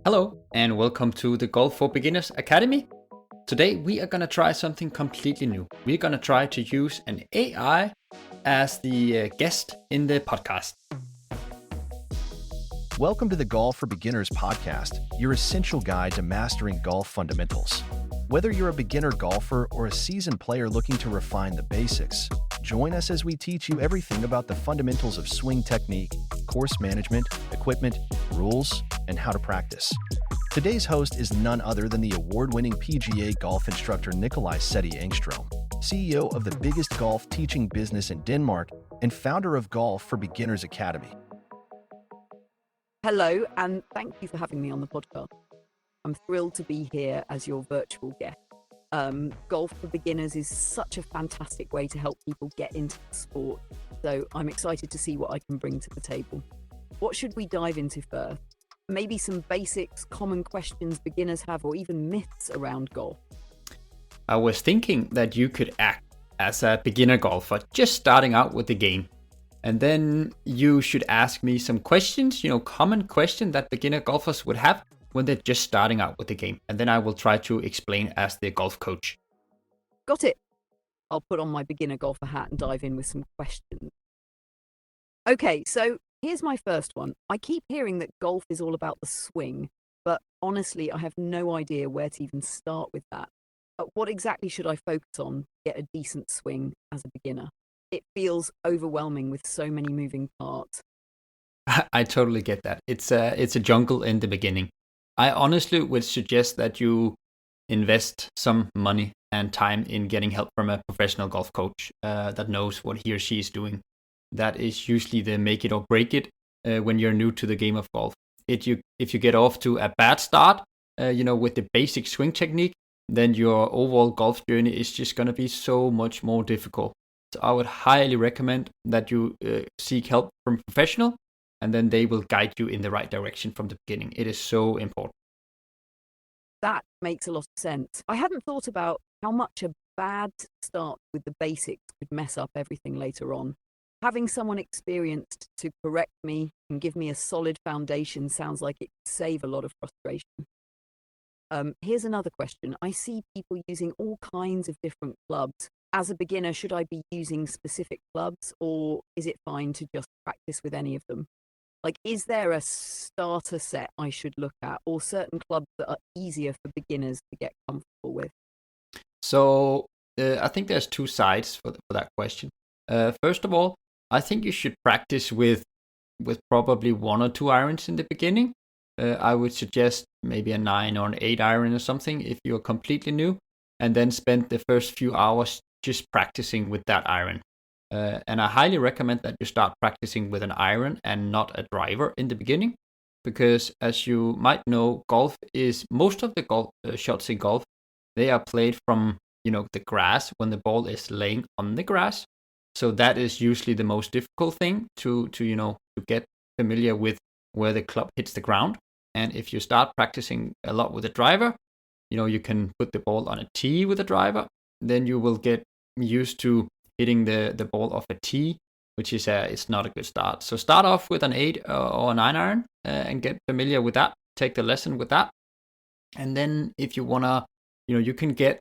Hello, and welcome to the Golf for Beginners Academy. Today, we are going to try something completely new. We're going to try to use an AI as the guest in the podcast. Welcome to the Golf for Beginners podcast, your essential guide to mastering golf fundamentals. Whether you're a beginner golfer or a seasoned player looking to refine the basics, join us as we teach you everything about the fundamentals of swing technique, course management, equipment, rules, and how to practice. Today's host is none other than the award-winning PGA golf instructor Nikolaj Setti Engstrom, CEO of the biggest golf teaching business in Denmark and founder of Golf for Beginners Academy. Hello, and thank you for having me on the podcast. I'm thrilled to be here as your virtual guest. Golf for Beginners is such a fantastic way to help people get into the sport, so I'm excited to see what I can bring to the table. What should we dive into first? Maybe some basics, common questions beginners have, or even myths around golf. I was thinking that you could act as a beginner golfer just starting out with the game. And then you should ask me some questions, common questions that beginner golfers would have when they're just starting out with the game. And then I will try to explain as the golf coach. Got it. I'll put on my beginner golfer hat and dive in with some questions. Okay, so here's my first one. I keep hearing that golf is all about the swing, but honestly, I have no idea where to even start with that. What exactly should I focus on to get a decent swing as a beginner? It feels overwhelming with so many moving parts. I totally get that. It's a jungle in the beginning. I honestly would suggest that you invest some money and time in getting help from a professional golf coach that knows what he or she is doing. That is usually the make it or break it when you're new to the game of golf. If you get off to a bad start, with the basic swing technique, then your overall golf journey is just going to be so much more difficult. So I would highly recommend that you seek help from a professional, and then they will guide you in the right direction from the beginning. It is so important. That makes a lot of sense. I hadn't thought about how much a bad start with the basics could mess up everything later on. Having someone experienced to correct me and give me a solid foundation sounds like it could save a lot of frustration. Here's another question. I see people using all kinds of different clubs. As a beginner, should I be using specific clubs, or is it fine to just practice with any of them? Like, is there a starter set I should look at, or certain clubs that are easier for beginners to get comfortable with? So I think there's two sides for that question. First of all, I think you should practice with probably 1 or 2 irons in the beginning. I would suggest maybe a 9 or an 8 iron or something if you're completely new, and then spend the first few hours just practicing with that iron. And I highly recommend that you start practicing with an iron and not a driver in the beginning, because as you might know, most of the golf shots in golf, they are played from the grass when the ball is laying on the grass. So that is usually the most difficult thing to get familiar with where the club hits the ground. And if you start practicing a lot with a driver, you can put the ball on a tee with a driver. Then you will get used to hitting the ball off a tee, which is it's not a good start. So start off with an 8 or a 9 iron and get familiar with that. Take the lesson with that. And then if you wanna, you can get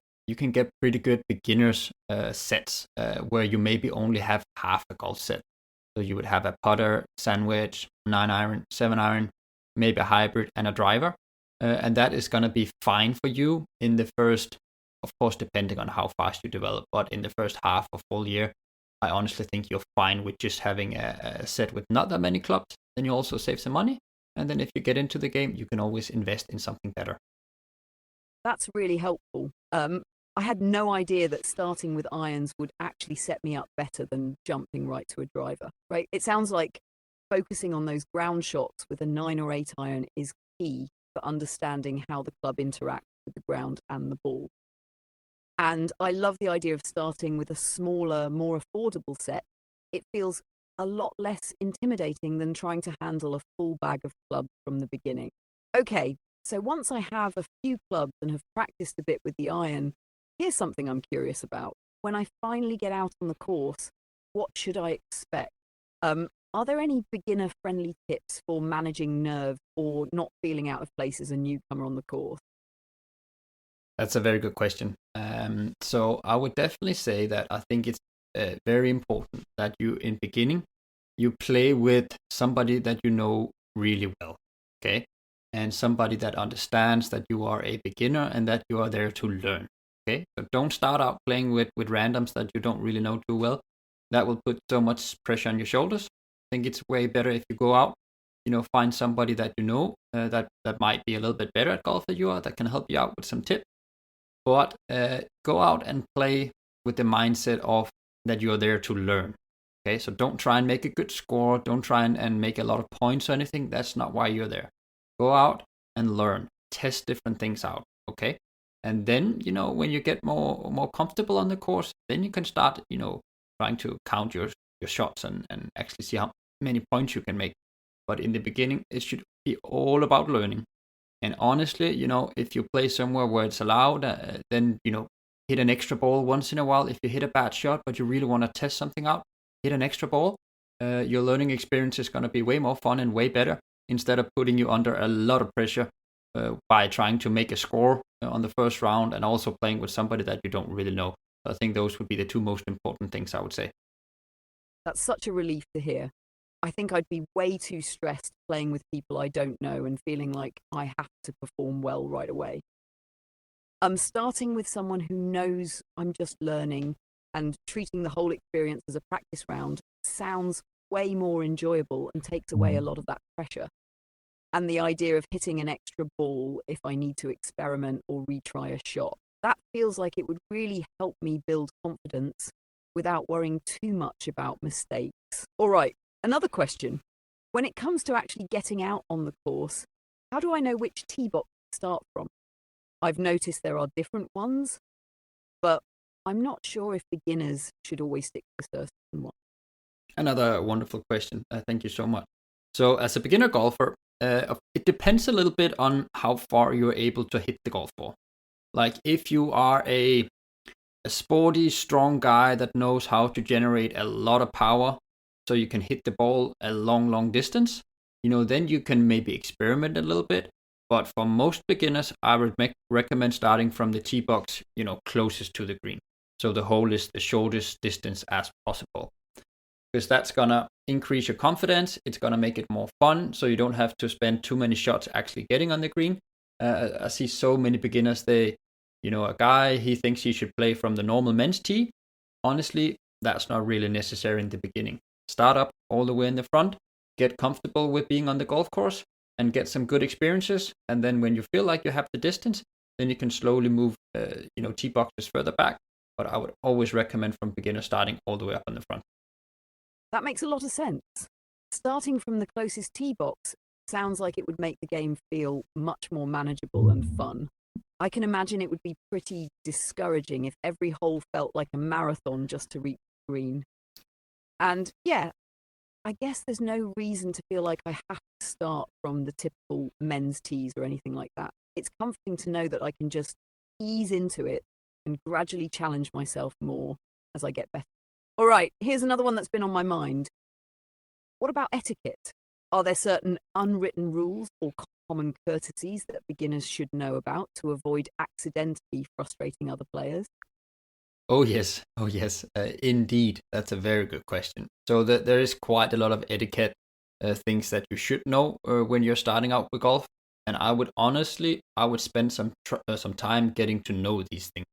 pretty good beginners sets where you maybe only have half a golf set. So you would have a putter, sandwich, 9 iron, 7 iron, maybe a hybrid and a driver. And that is going to be fine for you in the first, of course, depending on how fast you develop. But in the first half of full year, I honestly think you're fine with just having a set with not that many clubs. Then you also save some money. And then if you get into the game, you can always invest in something better. That's really helpful. I had no idea that starting with irons would actually set me up better than jumping right to a driver, right? It sounds like focusing on those ground shots with a 9 or 8 iron is key for understanding how the club interacts with the ground and the ball. And I love the idea of starting with a smaller, more affordable set. It feels a lot less intimidating than trying to handle a full bag of clubs from the beginning. Okay, so once I have a few clubs and have practiced a bit with the iron, here's something I'm curious about. When I finally get out on the course, what should I expect? Are there any beginner-friendly tips for managing nerves or not feeling out of place as a newcomer on the course? That's a very good question. So I would definitely say that I think it's very important that you, in beginning, you play with somebody that you know really well, okay? And somebody that understands that you are a beginner and that you are there to learn, okay? So don't start out playing with randoms that you don't really know too well. That will put so much pressure on your shoulders. I think it's way better if you go out, find somebody that you know that might be a little bit better at golf than you are, that can help you out with some tips. But go out and play with the mindset of that you're there to learn. Okay, so don't try and make a good score. Don't try and make a lot of points or anything. That's not why you're there. Go out and learn. Test different things out. Okay, and then when you get more comfortable on the course, then you can start trying to count your shots and actually see how many points you can make. But in the beginning, it should be all about learning. And honestly, if you play somewhere where it's allowed, then, hit an extra ball once in a while. If you hit a bad shot, but you really want to test something out, hit an extra ball. Your learning experience is going to be way more fun and way better instead of putting you under a lot of pressure by trying to make a score on the first round and also playing with somebody that you don't really know. So I think those would be the two most important things I would say. That's such a relief to hear. I think I'd be way too stressed playing with people I don't know and feeling like I have to perform well right away. Starting with someone who knows I'm just learning and treating the whole experience as a practice round sounds way more enjoyable and takes away a lot of that pressure. And the idea of hitting an extra ball if I need to experiment or retry a shot, that feels like it would really help me build confidence without worrying too much about mistakes. All right. Another question. When it comes to actually getting out on the course, how do I know which tee box to start from? I've noticed there are different ones, but I'm not sure if beginners should always stick to a certain one. Another wonderful question. Thank you so much. So as a beginner golfer, it depends a little bit on how far you're able to hit the golf ball. Like if you are a sporty, strong guy that knows how to generate a lot of power, so you can hit the ball a long distance, then you can maybe experiment a little bit. But for most beginners, I would recommend starting from the tee box, closest to the green. So the hole is the shortest distance as possible. Because that's going to increase your confidence. It's going to make it more fun. So you don't have to spend too many shots actually getting on the green. I see so many beginners, a guy, he thinks he should play from the normal men's tee. Honestly, that's not really necessary in the beginning. Start up all the way in the front, get comfortable with being on the golf course and get some good experiences. And then when you feel like you have the distance, then you can slowly move, tee boxes further back. But I would always recommend from beginner starting all the way up in the front. That makes a lot of sense. Starting from the closest tee box sounds like it would make the game feel much more manageable and fun. I can imagine it would be pretty discouraging if every hole felt like a marathon just to reach the green. And yeah, I guess there's no reason to feel like I have to start from the typical men's tees or anything like that. It's comforting to know that I can just ease into it and gradually challenge myself more as I get better. All right, here's another one that's been on my mind. What about etiquette? Are there certain unwritten rules or common courtesies that beginners should know about to avoid accidentally frustrating other players? Oh yes, indeed. That's a very good question. So there is quite a lot of etiquette things that you should know when you're starting out with golf. And I would spend some time getting to know these things.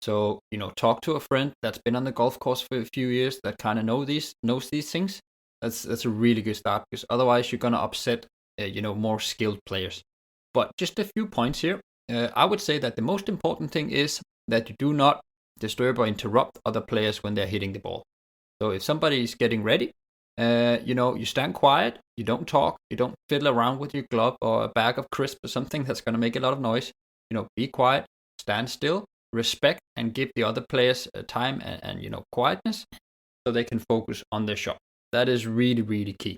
So talk to a friend that's been on the golf course for a few years that kind of knows these things. That's a really good start, because otherwise you're gonna upset more skilled players. But just a few points here. I would say that the most important thing is that you do not disturb or interrupt other players when they're hitting the ball. So if somebody is getting ready, you stand quiet, you don't talk, you don't fiddle around with your glove or a bag of crisps or something that's going to make a lot of noise. Be quiet, stand still, respect, and give the other players time and quietness so they can focus on their shot. That is really, really key.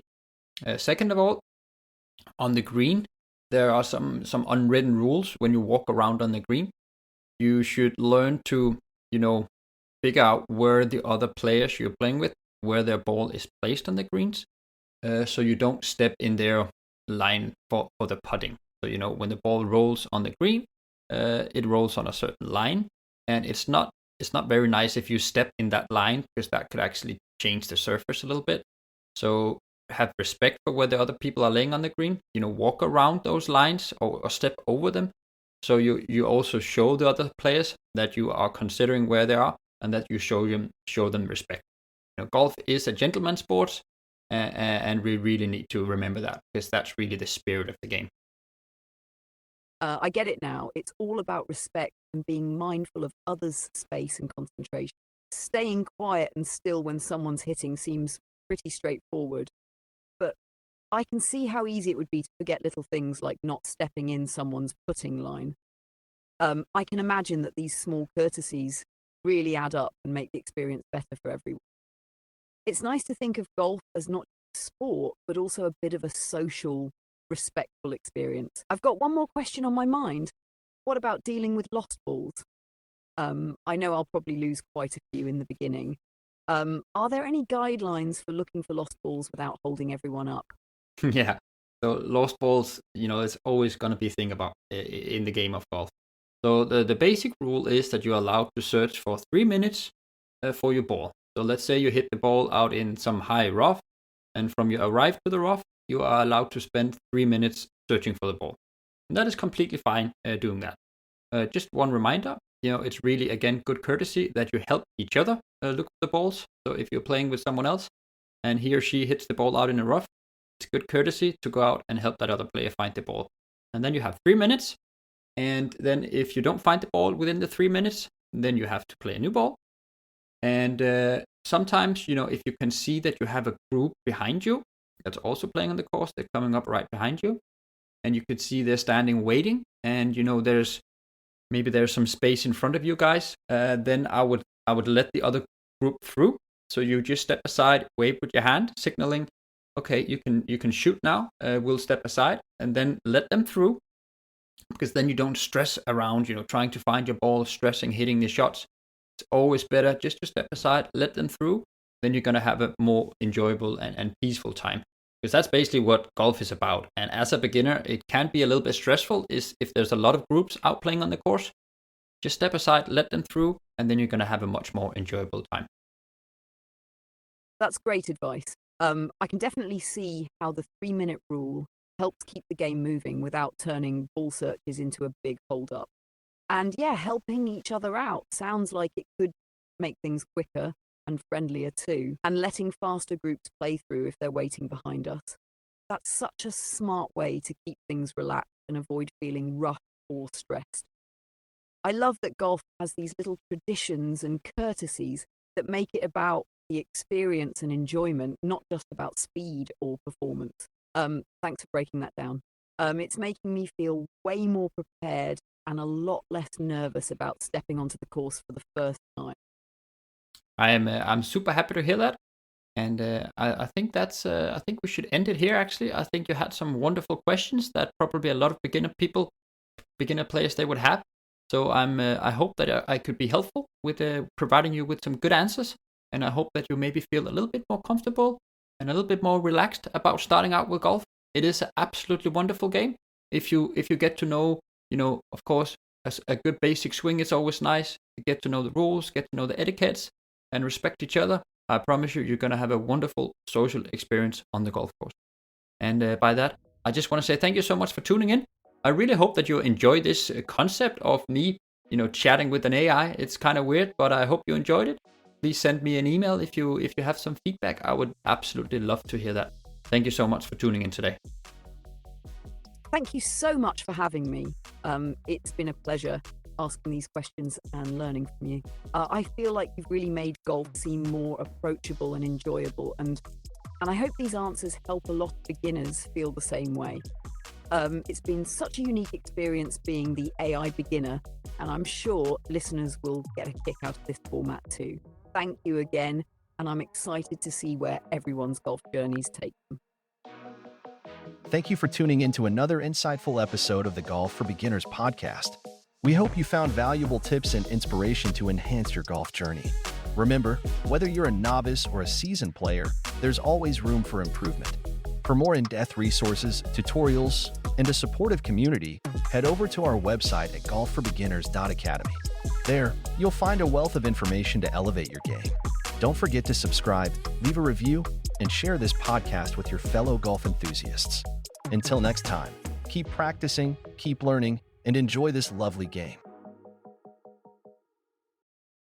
Second of all, on the green, there are some unwritten rules when you walk around on the green. You should learn to figure out where the other players you're playing with, where their ball is placed on the greens. so you don't step in their line for the putting. So, when the ball rolls on the green, it rolls on a certain line, and it's not very nice if you step in that line, because that could actually change the surface a little bit. So have respect for where the other people are laying on the green. Walk around those lines or step over them. So you also show the other players that you are considering where they are, and that you show them respect. Golf is a gentleman's sport, and we really need to remember that, because that's really the spirit of the game. I get it now. It's all about respect and being mindful of others' space and concentration. Staying quiet and still when someone's hitting seems pretty straightforward, but I can see how easy it would be to forget little things like not stepping in someone's putting line. I can imagine that these small courtesies really add up and make the experience better for everyone. It's nice to think of golf as not just a sport, but also a bit of a social, respectful experience. I've got one more question on my mind. What about dealing with lost balls? I know I'll probably lose quite a few in the beginning. Are there any guidelines for looking for lost balls without holding everyone up? Yeah. So lost balls, it's always going to be a thing about in the game of golf. So the basic rule is that you're allowed to search for 3 minutes for your ball. So let's say you hit the ball out in some high rough, and from you arrive to the rough, you are allowed to spend 3 minutes searching for the ball. And that is completely fine doing that. Just one reminder, it's really, again, good courtesy that you help each other look for the balls. So if you're playing with someone else and he or she hits the ball out in the rough, it's good courtesy to go out and help that other player find the ball. And then you have 3 minutes. And then if you don't find the ball within the 3 minutes, then you have to play a new ball. And sometimes, if you can see that you have a group behind you that's also playing on the course, they're coming up right behind you, and you could see they're standing waiting, and there's some space in front of you guys, then I would let the other group through. So you just step aside, wave with your hand, signaling, okay, you can shoot now. We'll step aside, and then let them through, because then you don't stress around, trying to find your ball, stressing, hitting the shots. It's always better just to step aside, let them through. Then you're going to have a more enjoyable and peaceful time. Because that's basically what golf is about. And as a beginner, it can be a little bit stressful if there's a lot of groups out playing on the course. Just step aside, let them through, and then you're going to have a much more enjoyable time. That's great advice. I can definitely see how the 3-minute rule helps keep the game moving without turning ball searches into a big hold-up. And yeah, helping each other out sounds like it could make things quicker and friendlier too, and letting faster groups play through if they're waiting behind us. That's such a smart way to keep things relaxed and avoid feeling rushed or stressed. I love that golf has these little traditions and courtesies that make it about the experience and enjoyment, not just about speed or performance. Thanks for breaking that down. It's making me feel way more prepared and a lot less nervous about stepping onto the course for the first time. I'm super happy to hear that, and I think I think we should end it here. Actually, I think you had some wonderful questions that probably a lot of beginner players they would have. So I hope that I could be helpful with providing you with some good answers, and I hope that you maybe feel a little bit more comfortable and a little bit more relaxed about starting out with golf. It is an absolutely wonderful game. If you get to know, of course, a good basic swing is always nice. You get to know the rules, get to know the etiquettes, and respect each other. I promise you're going to have a wonderful social experience on the golf course. And by that, I just want to say thank you so much for tuning in. I really hope that you enjoy this concept of me, chatting with an AI. It's kind of weird, but I hope you enjoyed it. Please send me an email if you have some feedback. I would absolutely love to hear that. Thank you so much for tuning in today. Thank you so much for having me. It's been a pleasure asking these questions and learning from you. I feel like you've really made golf seem more approachable and enjoyable, and I hope these answers help a lot of beginners feel the same way. It's been such a unique experience being the AI beginner, and I'm sure listeners will get a kick out of this format too. Thank you again, and I'm excited to see where everyone's golf journeys take them. Thank you for tuning in to another insightful episode of the Golf for Beginners podcast. We hope you found valuable tips and inspiration to enhance your golf journey. Remember, whether you're a novice or a seasoned player, there's always room for improvement. For more in-depth resources, tutorials, and a supportive community, head over to our website at golfforbeginners.academy. There, you'll find a wealth of information to elevate your game. Don't forget to subscribe, leave a review, and share this podcast with your fellow golf enthusiasts. Until next time, keep practicing, keep learning, and enjoy this lovely game.